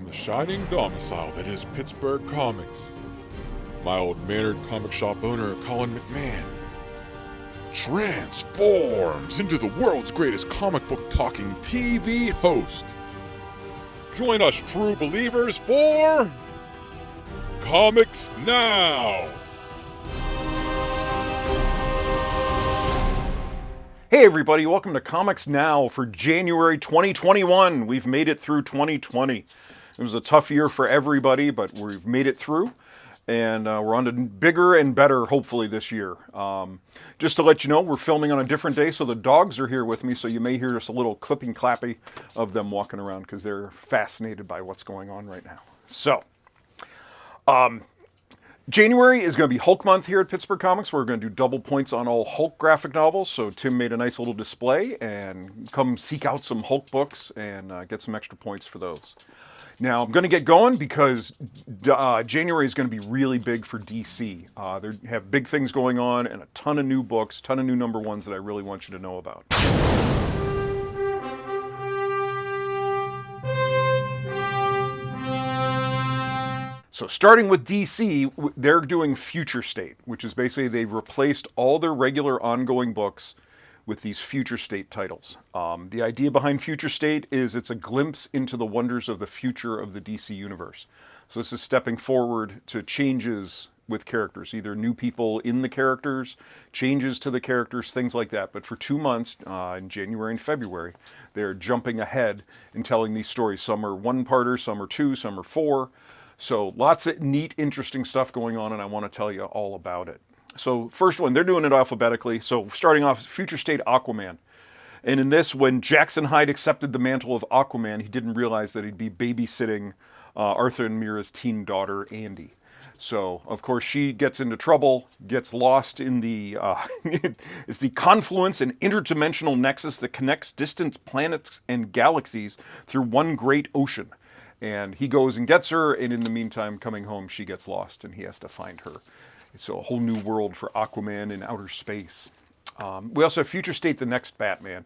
from the shining domicile that is Pittsburgh Comics, my old mannered comic shop owner, Colin McMahon, transforms into the world's greatest comic book talking TV host. Join us true believers for Comics Now! Hey everybody, welcome to Comics Now for January 2021. We've made it through 2020. It was a tough year for everybody, but we've made it through. And we're on to bigger and better, hopefully, this year. Just to let you know, we're filming on a different day, so the dogs are here with me, so you may hear just a little clipping-clappy of them walking around because they're fascinated by what's going on right now. So, January is going to be Hulk month here at Pittsburgh Comics. We're going to do double points on all Hulk graphic novels. So Tim made a nice little display, and come seek out some Hulk books and get some extra points for those. Now, I'm going to get going because January is going to be really big for DC. They have big things going on and a ton of new books, ton of new number ones that I really want you to know about. So starting with DC, they're doing Future State, which is basically they've replaced all their regular ongoing books with these Future State titles. The idea behind Future State is it's a glimpse into the wonders of the future of the DC universe. So this is stepping forward to changes with characters, either new people in the characters, changes to the characters, things like that. But for 2 months, in January and February, they're jumping ahead and telling these stories. Some are one-parters, some are two, some are four. So lots of neat, interesting stuff going on, and I want to tell you all about it. So first one, they're doing it alphabetically. So starting off, Future State Aquaman. And in this, when Jackson Hyde accepted the mantle of Aquaman, he didn't realize that he'd be babysitting Arthur and Mira's teen daughter, Andy. So, of course, she gets into trouble, gets lost in the, it's the confluence and interdimensional nexus that connects distant planets and galaxies through one great ocean. And he goes and gets her, and in the meantime, coming home, she gets lost, and he has to find her. So a whole new world for Aquaman in outer space. We also have Future State, the next Batman.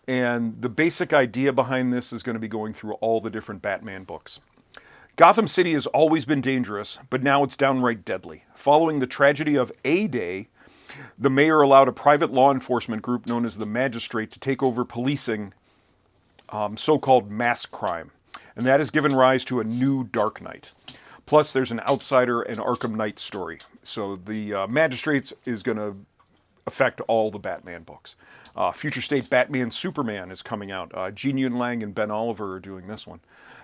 And the basic idea behind this is going to be going through all the different Batman books. Gotham City has always been dangerous, but now it's downright deadly. Following the tragedy of A-Day, the mayor allowed a private law enforcement group known as the Magistrate to take over policing so-called mass crime. And that has given rise to a new Dark Knight. Plus, there's an Outsider and Arkham Knight story. So the Magistrates is going to affect all the Batman books. Future State Batman Superman is coming out. Gene Yuen Lang and Ben Oliver are doing this one.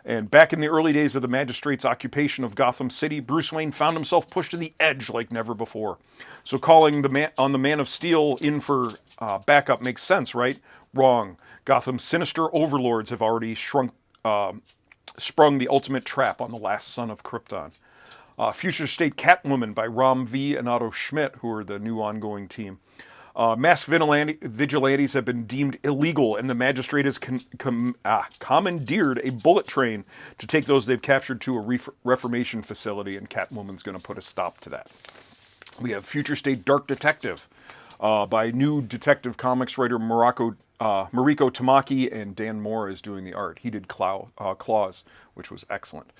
And back in the early days of the Magistrates' occupation of Gotham City, Bruce Wayne found himself pushed to the edge like never before. So calling on the Man of Steel in for backup makes sense, right? Wrong. Gotham's sinister overlords have already sprung the ultimate trap on the last son of Krypton. Future State Catwoman by Ram V and Otto Schmidt, who are the new ongoing team. Mass vigilantes have been deemed illegal, and the Magistrate has commandeered a bullet train to take those they've captured to a reformation facility, and Catwoman's going to put a stop to that. We have Future State Dark Detective by new Detective Comics writer Mariko Tamaki, and Dan Moore is doing the art. He did Claws, which was excellent.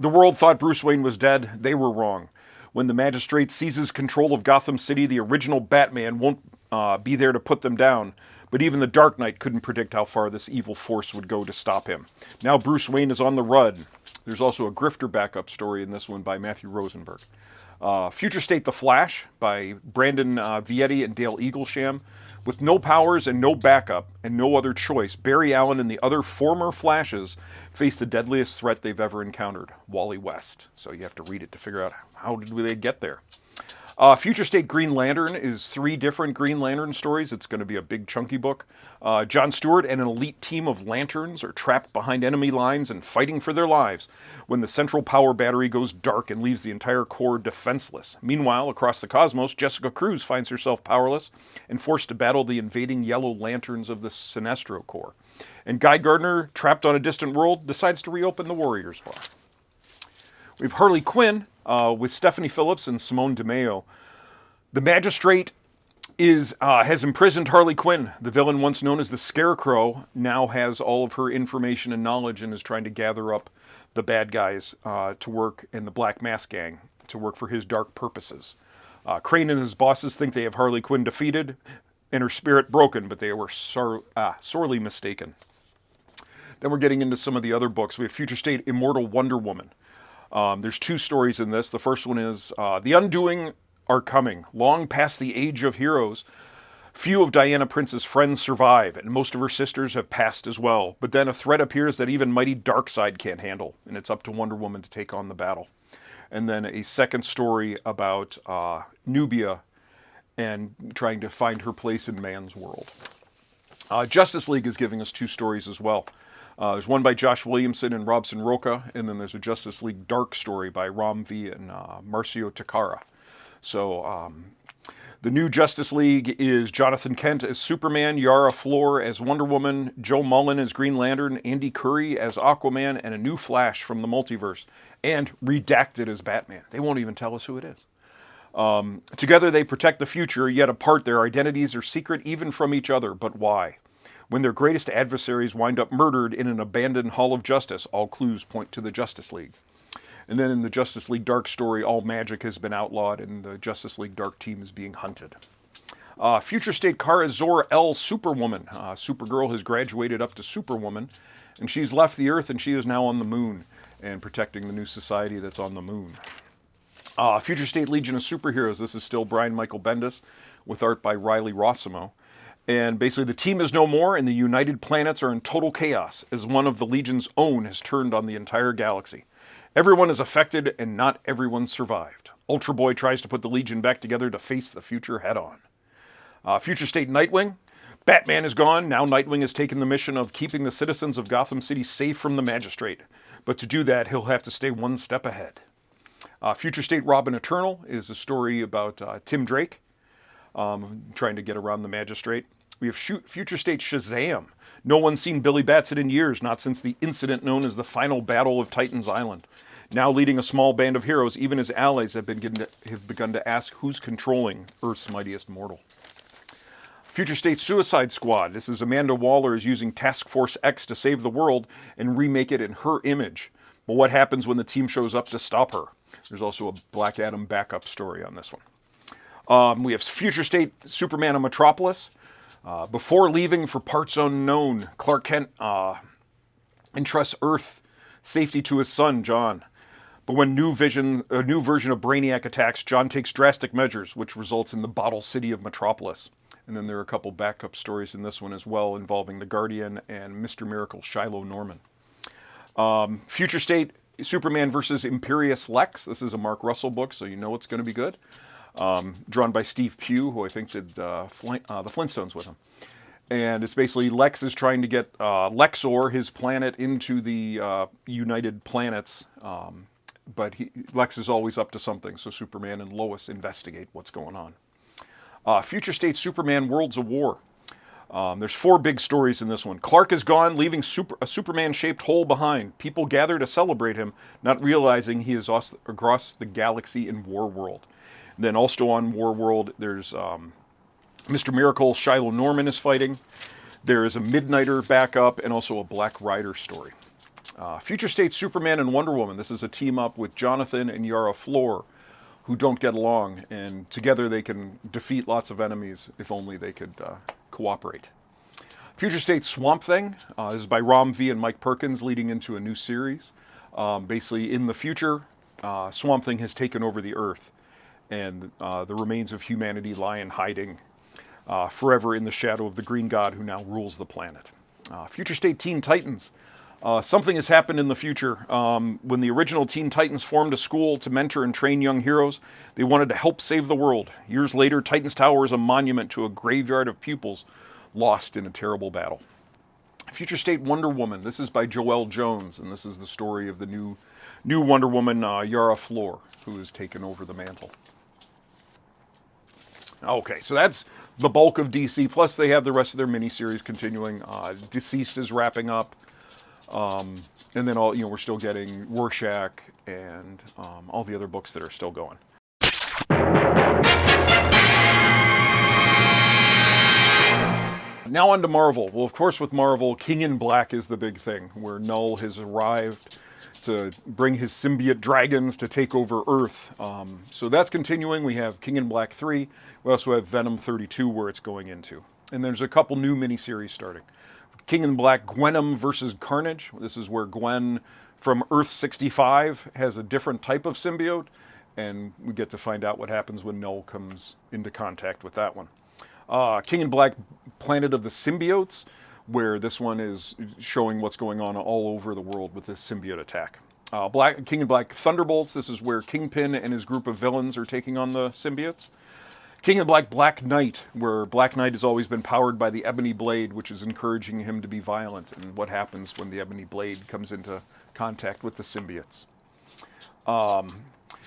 The world thought Bruce Wayne was dead. They were wrong. When the Magistrate seizes control of Gotham City, the original Batman won't be there to put them down. But even the Dark Knight couldn't predict how far this evil force would go to stop him. Now Bruce Wayne is on the run. There's also a grifter backup story in this one by Matthew Rosenberg. Future State The Flash by Brandon Vietti and Dale Eaglesham. With no powers and no backup and no other choice, Barry Allen and the other former Flashes face the deadliest threat they've ever encountered, Wally West. So you have to read it to figure out how did they get there. Future State Green Lantern is 3 different Green Lantern stories. It's going to be a big chunky book. John Stewart and an elite team of Lanterns are trapped behind enemy lines and fighting for their lives when the central power battery goes dark and leaves the entire Corps defenseless. Meanwhile, across the cosmos, Jessica Cruz finds herself powerless and forced to battle the invading Yellow Lanterns of the Sinestro Corps. And Guy Gardner, trapped on a distant world, decides to reopen the Warriors Bar. We have Harley Quinn with Stephanie Phillips and Simone DeMeo. The Magistrate has imprisoned Harley Quinn. The villain once known as the Scarecrow now has all of her information and knowledge and is trying to gather up the bad guys to work in the Black Mask Gang to work for his dark purposes. Crane and his bosses think they have Harley Quinn defeated and her spirit broken, but they were sorely mistaken. Then we're getting into some of the other books. We have Future State Immortal Wonder Woman. There's 2 stories in this. The first one is The Undoing Are Coming. Long past the age of heroes, few of Diana Prince's friends survive, and most of her sisters have passed as well. But then a threat appears that even mighty Darkseid can't handle, and it's up to Wonder Woman to take on the battle. And then a second story about Nubia and trying to find her place in man's world. Justice League is giving us 2 stories as well. There's one by Josh Williamson and Robson Roca, and then there's a Justice League Dark story by Ram V and Marcio Takara. So the new Justice League is Jonathan Kent as Superman, Yara Flor as Wonder Woman, Joe Mullen as Green Lantern, Andy Curry as Aquaman, and a new Flash from the multiverse, and Redacted as Batman. They won't even tell us who it is. Together they protect the future, yet apart their identities are secret even from each other. But why? When their greatest adversaries wind up murdered in an abandoned Hall of Justice, all clues point to the Justice League. And then in the Justice League Dark story, all magic has been outlawed and the Justice League Dark team is being hunted. Future State Kara Zor-El Superwoman. Supergirl has graduated up to Superwoman, and she's left the Earth and she is now on the moon and protecting the new society that's on the moon. Future State Legion of Superheroes. This is still Brian Michael Bendis with art by Riley Rossimo. And basically the team is no more and the United Planets are in total chaos as one of the Legion's own has turned on the entire galaxy. Everyone is affected and not everyone survived. Ultra Boy tries to put the Legion back together to face the future head on. Future State Nightwing. Batman is gone. Now Nightwing has taken the mission of keeping the citizens of Gotham City safe from the Magistrate. But to do that, he'll have to stay one step ahead. Future State Robin Eternal is a story about Tim Drake trying to get around the Magistrate. We have Future State Shazam. No one's seen Billy Batson in years, not since the incident known as the Final Battle of Titan's Island. Now leading a small band of heroes, even his allies have begun to ask who's controlling Earth's mightiest mortal. Future State Suicide Squad. This is Amanda Waller is using Task Force X to save the world and remake it in her image. But what happens when the team shows up to stop her? There's also a Black Adam backup story on this one. We have Future State Superman of Metropolis. Before leaving for parts unknown, Clark Kent entrusts Earth safety to his son, John. But when a new version of Brainiac attacks, John takes drastic measures, which results in the Bottle City of Metropolis. And then there are a couple backup stories in this one as well involving the Guardian and Mr. Miracle, Shiloh Norman. Future State Superman versus Imperious Lex. This is a Mark Russell book, so you know it's going to be good. Drawn by Steve Pugh, who I think did the Flintstones with him. And it's basically Lex is trying to get Lexor, his planet, into the United Planets. But Lex is always up to something, so Superman and Lois investigate what's going on. Future State Superman Worlds of War. There's 4 big stories in this one. Clark is gone, leaving a Superman-shaped hole behind. People gather to celebrate him, not realizing he is across the galaxy in War World. And then also on War World, there's Mr. Miracle, Shiloh Norman is fighting. There is a Midnighter backup and also a Black Rider story. Future State Superman and Wonder Woman. This is a team-up with Jonathan and Yara Flor, who don't get along, and together they can defeat lots of enemies if only they could cooperate. Future State Swamp Thing is by Ram V and Mike Perkins, leading into a new series. Basically, in the future, Swamp Thing has taken over the Earth, and the remains of humanity lie in hiding forever in the shadow of the Green God who now rules the planet. Future State Teen Titans. Something has happened in the future. When the original Teen Titans formed a school to mentor and train young heroes, they wanted to help save the world. Years later, Titans Tower is a monument to a graveyard of pupils lost in a terrible battle. Future State Wonder Woman. This is by Joelle Jones, and this is the story of the new Wonder Woman, Yara Flor, who has taken over the mantle. Okay, so that's the bulk of DC. Plus, they have the rest of their miniseries continuing. Deceased is wrapping up. And then we're still getting Rorschach and all the other books that are still going. Now on to Marvel. Well, of course, with Marvel, King in Black is the big thing, where Null has arrived to bring his symbiote dragons to take over Earth. So that's continuing. We have King in Black 3. We also have Venom 32, where it's going into. And there's a couple new miniseries starting. King in Black, Gwenom versus Carnage. This is where Gwen from Earth 65 has a different type of symbiote, and we get to find out what happens when Null comes into contact with that one. King in Black, Planet of the Symbiotes, where this one is showing what's going on all over the world with this symbiote attack. King in Black, Thunderbolts. This is where Kingpin and his group of villains are taking on the symbiotes. King in Black, Black Knight, where Black Knight has always been powered by the Ebony Blade, which is encouraging him to be violent, and what happens when the Ebony Blade comes into contact with the symbiotes.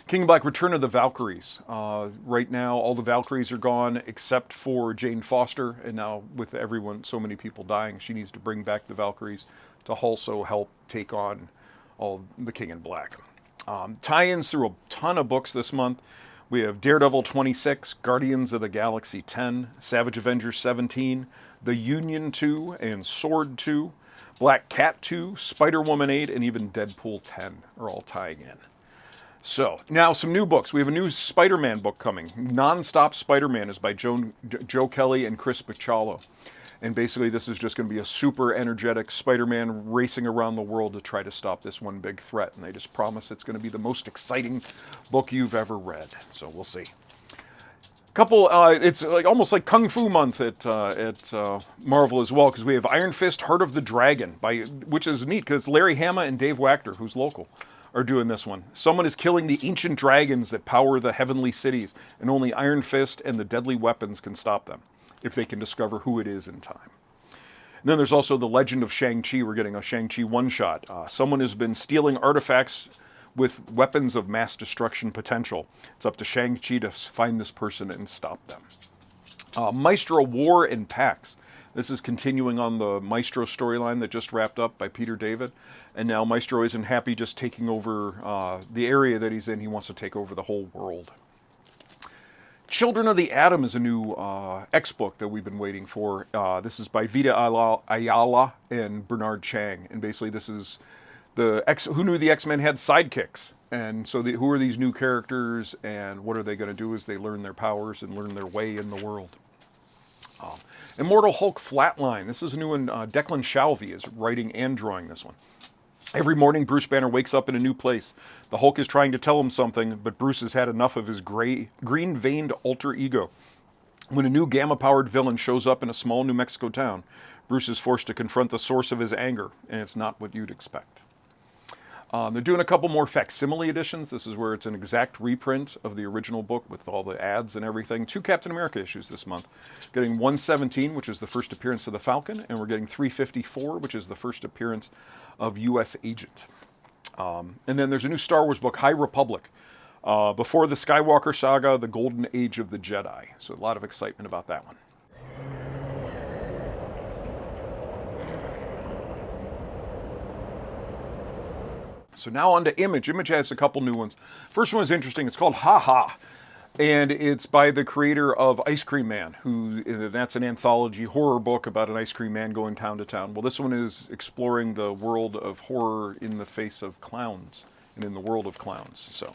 King in Black, Return of the Valkyries. Right now, all the Valkyries are gone except for Jane Foster, and now with everyone, so many people dying, she needs to bring back the Valkyries to also help take on all the King in Black. Tie-ins through a ton of books this month. We have Daredevil 26, Guardians of the Galaxy 10, Savage Avengers 17, The Union 2, and Sword 2, Black Cat 2, Spider-Woman 8, and even Deadpool 10 are all tying in. So, now some new books. We have a new Spider-Man book coming. Non-Stop Spider-Man is by Joe Kelly and Chris Bachalo. And basically this is just going to be a super energetic Spider-Man racing around the world to try to stop this one big threat. And they just promise it's going to be the most exciting book you've ever read. So we'll see. It's like almost like Kung Fu Month at Marvel as well, because we have Iron Fist, Heart of the Dragon, which is neat because Larry Hama and Dave Wachter, who's local, are doing this one. Someone is killing the ancient dragons that power the heavenly cities, and only Iron Fist and the deadly weapons can stop them, if they can discover who it is in time. And then there's also the Legend of Shang-Chi. We're getting a Shang-Chi one-shot. Someone has been stealing artifacts with weapons of mass destruction potential. It's up to Shang-Chi to find this person and stop them. Maestro War and Pax. This is continuing on the Maestro storyline that just wrapped up by Peter David. And now Maestro isn't happy just taking over the area that he's in. He wants to take over the whole world. Children of the Atom is a new X-book that we've been waiting for. This is by Vita Ayala and Bernard Chang. And basically this is who knew the X-Men had sidekicks? And so who are these new characters, and what are they going to do as they learn their powers and learn their way in the world? Immortal Hulk Flatline. This is a new one. Declan Shalvey is writing and drawing this one. Every morning, Bruce Banner wakes up in a new place. The Hulk is trying to tell him something, but Bruce has had enough of his green-veined alter ego. When a new gamma-powered villain shows up in a small New Mexico town, Bruce is forced to confront the source of his anger, and it's not what you'd expect. They're doing a couple more facsimile editions. This is where it's an exact reprint of the original book with all the ads and everything. 2 Captain America issues this month. Getting 117, which is the first appearance of the Falcon, and we're getting 354, which is the first appearance of U.S. Agent. And then there's a new Star Wars book, High Republic. Before the Skywalker Saga, the Golden Age of the Jedi. So a lot of excitement about that one. So now on to Image. Image has a couple new ones. First one is interesting. It's called Ha Ha. And it's by the creator of Ice Cream Man, that's an anthology horror book about an ice cream man going town to town. Well, this one is exploring the world of horror in the face of clowns and in the world of clowns. So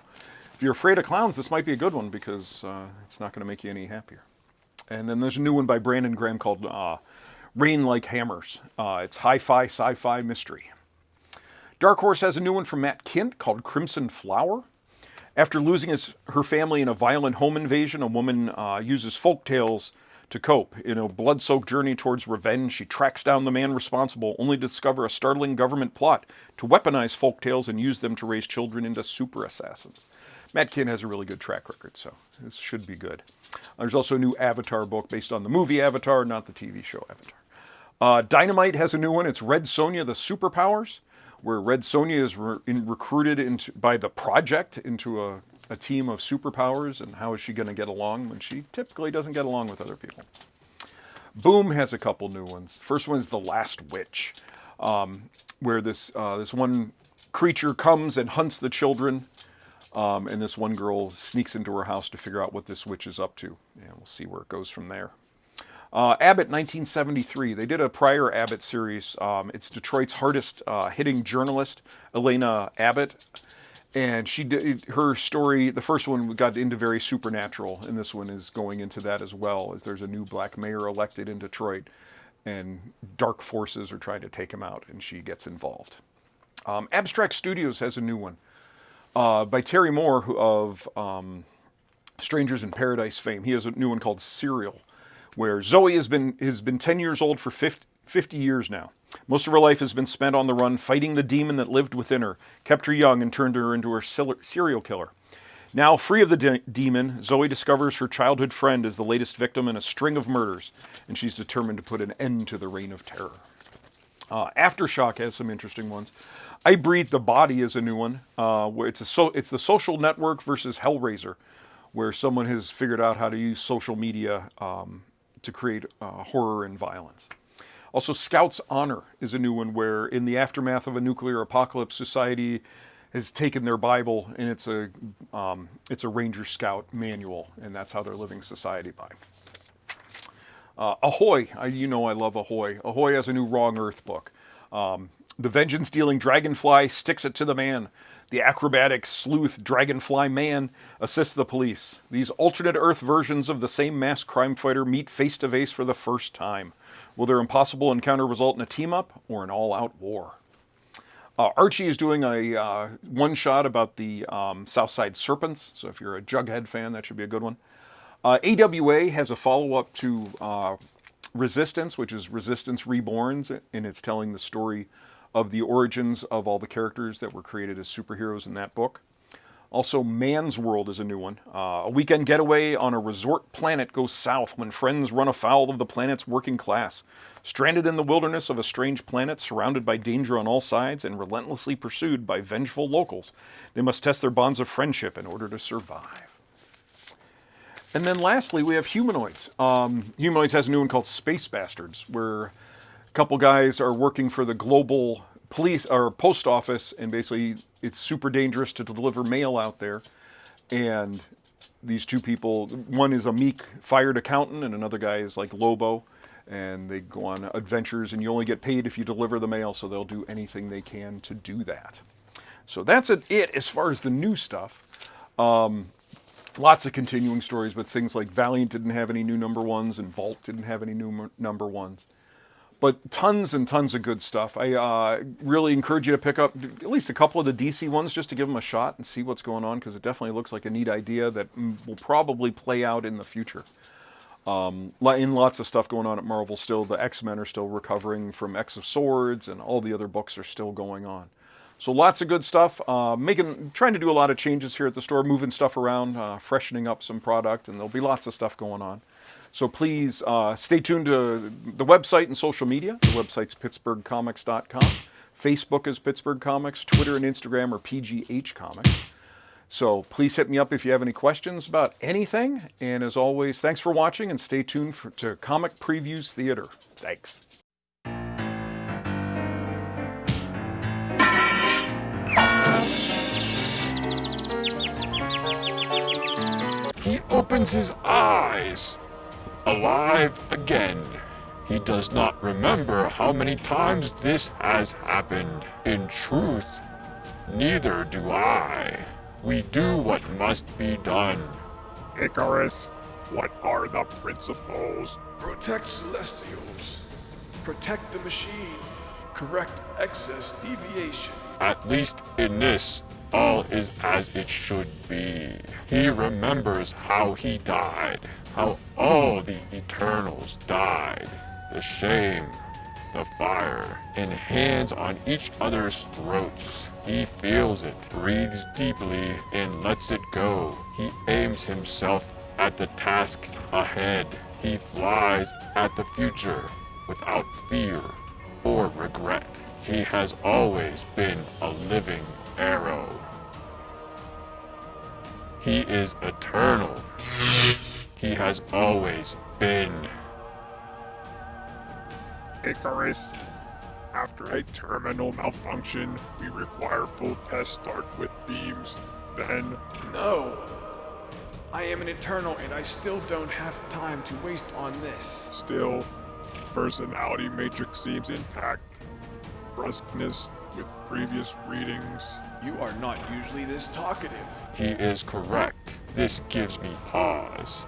if you're afraid of clowns, this might be a good one because it's not going to make you any happier. And then there's a new one by Brandon Graham called Rain Like Hammers. It's hi-fi sci-fi mystery. Dark Horse has a new one from Matt Kindt called Crimson Flower. After losing her family in a violent home invasion, a woman uses folktales to cope. In a blood-soaked journey towards revenge, she tracks down the man responsible, only to discover a startling government plot to weaponize folktales and use them to raise children into super assassins. Matt Kindt has a really good track record, so this should be good. There's also a new Avatar book based on the movie Avatar, not the TV show Avatar. Dynamite has a new one. It's Red Sonja, the Superpowers, where Red Sonja is recruited by the Project into a team of superpowers, and how is she going to get along when she typically doesn't get along with other people. Boom has a couple new ones. First one is The Last Witch, where this one creature comes and hunts the children, and this one girl sneaks into her house to figure out what this witch is up to. And we'll see where it goes from there. Abbott, 1973. They did a prior Abbott series. It's Detroit's hardest hitting journalist, Elena Abbott. And she did her story. The first one got into very supernatural, and this one is going into that as well. As there's a new black mayor elected in Detroit, and dark forces are trying to take him out, and she gets involved. Abstract Studios has a new one by Terry Moore of Strangers in Paradise fame. He has a new one called Serial, where Zoe has been 10 years old for 50 years now. Most of her life has been spent on the run, fighting the demon that lived within her, kept her young, and turned her into a serial killer. Now, free of the demon, Zoe discovers her childhood friend is the latest victim in a string of murders, and she's determined to put an end to the reign of terror. Aftershock has some interesting ones. I Breathe the Body is a new one. Where it's the Social Network versus Hellraiser, where someone has figured out how to use social media to create horror and violence. Also, Scout's Honor is a new one where in the aftermath of a nuclear apocalypse, society has taken their Bible and it's a Ranger Scout manual, and that's how they're living society by. Ahoy, I love Ahoy. Ahoy has a new Wrong Earth book. The vengeance-dealing dragonfly sticks it to the man. The acrobatic sleuth Dragonfly Man assists the police. These alternate Earth versions of the same masked crime fighter meet face-to-face for the first time. Will their impossible encounter result in a team-up or an all-out war? Archie is doing a one-shot about the Southside Serpents, so if you're a Jughead fan, that should be a good one. AWA has a follow-up to Resistance, which is Resistance Reborns, and it's telling the story of the origins of all the characters that were created as superheroes in that book. Also, Man's World is a new one. A weekend getaway on a resort planet goes south when friends run afoul of the planet's working class. Stranded in the wilderness of a strange planet, surrounded by danger on all sides and relentlessly pursued by vengeful locals, they must test their bonds of friendship in order to survive. And then lastly, we have Humanoids. Humanoids has a new one called Space Bastards, where a couple guys are working for the global police or post office, and basically it's super dangerous to deliver mail out there. And these two people, one is a meek fired accountant and another guy is like Lobo, and they go on adventures, and you only get paid if you deliver the mail, so they'll do anything they can to do that. So that's it as far as the new stuff. Lots of continuing stories with things like Valiant didn't have any new number ones and Vault didn't have any new number ones. But tons and tons of good stuff. I really encourage you to pick up at least a couple of the DC ones just to give them a shot and see what's going on, because it definitely looks like a neat idea that will probably play out in the future. In lots of stuff going on at Marvel still. The X-Men are still recovering from X of Swords, and all the other books are still going on. So lots of good stuff. Trying to do a lot of changes here at the store, moving stuff around, freshening up some product, and there'll be lots of stuff going on. So please stay tuned to the website and social media. The website's pittsburghcomics.com. Facebook is Pittsburgh Comics. Twitter and Instagram are PGH Comics. So please hit me up if you have any questions about anything. And as always, thanks for watching, and stay tuned to Comic Previews Theater. Thanks. He opens his eyes. Alive again. He does not remember how many times this has happened. In truth, neither do I. We do what must be done. Icarus, what are the principles? Protect Celestials. Protect the machine. Correct excess deviation. At least in this, all is as it should be. He remembers how he died, how all the Eternals died. The shame, the fire, in hands on each other's throats. He feels it, breathes deeply, and lets it go. He aims himself at the task ahead. He flies at the future without fear or regret. He has always been a living arrow. He is eternal. He has always been. Icarus, after a terminal malfunction, we require full test start with beams. Then, No. I am an Eternal and I still don't have time to waste on this. Still, personality matrix seems intact. Brusqueness with previous readings. You are not usually this talkative. He is correct. This gives me pause.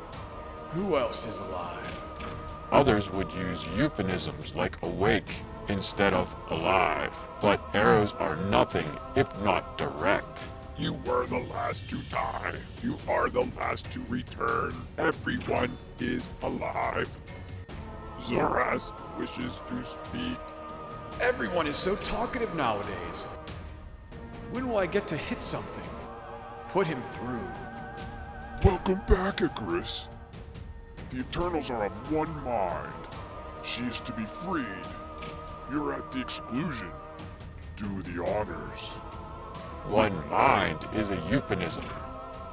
Who else is alive? Others would use euphemisms like awake instead of alive, but arrows are nothing if not direct. You were the last to die. You are the last to return. Everyone is alive. Zoras wishes to speak. Everyone is so talkative nowadays. When will I get to hit something? Put him through. Welcome back, Icarus. The Eternals are of one mind. She is to be freed. You're at the exclusion. Do the honors. One mind is a euphemism.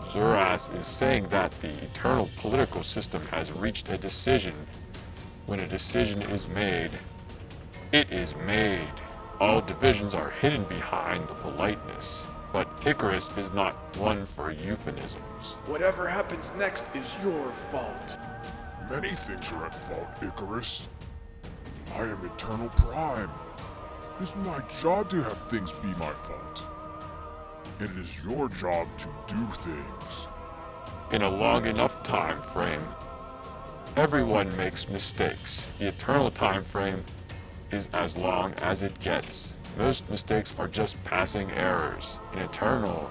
Zuras is saying that the eternal political system has reached a decision. When a decision is made, it is made. All divisions are hidden behind the politeness. But Icarus is not one for euphemisms. Whatever happens next is your fault. Many things are at fault, Icarus. I am Eternal Prime. It is my job to have things be my fault. And it is your job to do things. In a long enough time frame, everyone makes mistakes. The eternal time frame is as long as it gets. Most mistakes are just passing errors. An eternal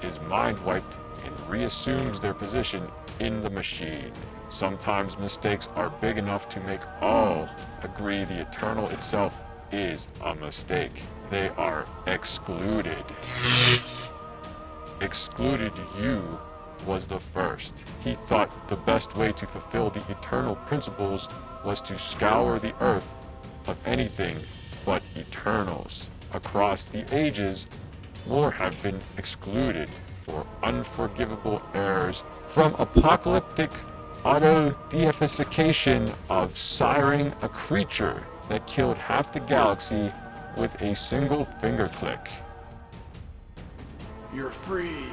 is mind wiped and reassumes their position in the machine. Sometimes mistakes are big enough to make all agree the eternal itself is a mistake. They are excluded. Excluded you was the first. He thought the best way to fulfill the eternal principles was to scour the earth of anything but Eternals. Across the ages, more have been excluded for unforgivable errors, from apocalyptic auto-deification of siring a creature that killed half the galaxy with a single finger click. You're free.